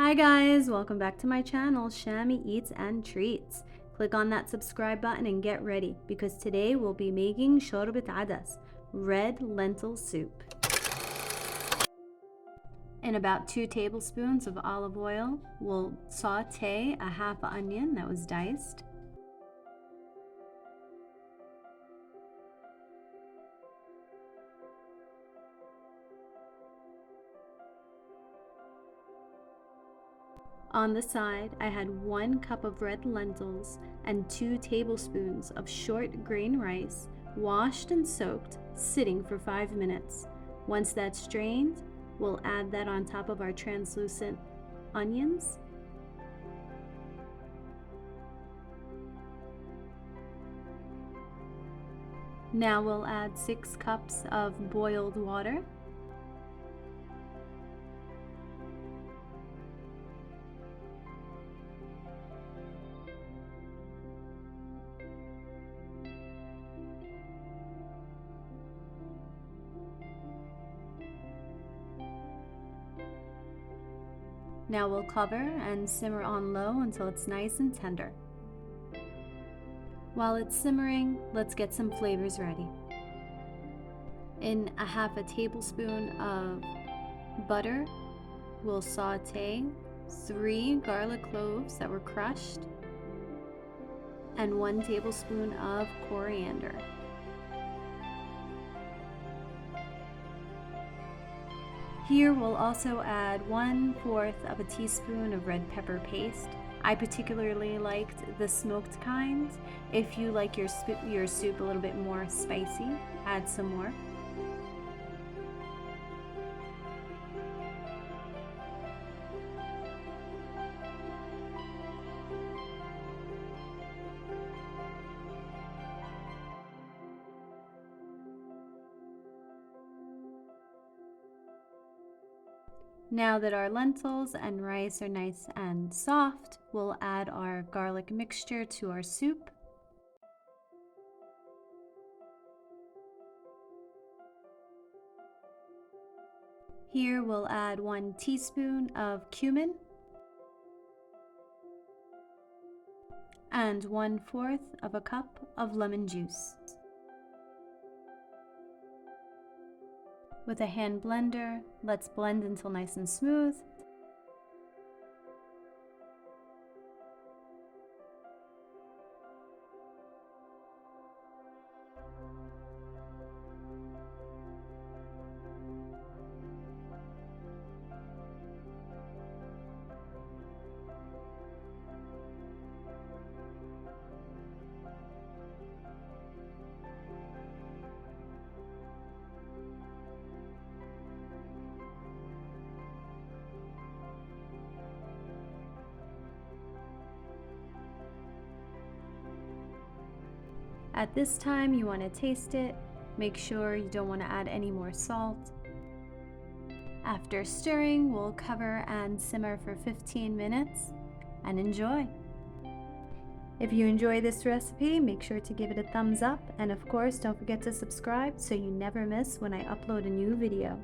Hi guys, welcome back to my channel, Shami Eats and Treats. Click on that subscribe button and get ready because today we'll be making shorbat adas, red lentil soup. In about 2 tablespoons of olive oil, we'll saute a half onion that was diced. On the side, I had 1 cup of red lentils and 2 tablespoons of short grain rice, washed and soaked, sitting for 5 minutes. Once that's drained, we'll add that on top of our translucent onions. Now we'll add 6 cups of boiled water. Now we'll cover and simmer on low until it's nice and tender. While it's simmering, let's get some flavors ready. In a half a tablespoon of butter, we'll saute 3 garlic cloves that were crushed and 1 tablespoon of coriander. Here we'll also add 1/4 of a teaspoon of red pepper paste. I particularly liked the smoked kind. If you like your soup a little bit more spicy, add some more. Now that our lentils and rice are nice and soft, we'll add our garlic mixture to our soup. Here we'll add 1 teaspoon of cumin and 1/4 of a cup of lemon juice. With a hand blender, let's blend until nice and smooth. At this time, you want to taste it. Make sure you don't want to add any more salt. After stirring, we'll cover and simmer for 15 minutes and enjoy. If you enjoy this recipe, make sure to give it a thumbs up, and of course, don't forget to subscribe so you never miss when I upload a new video.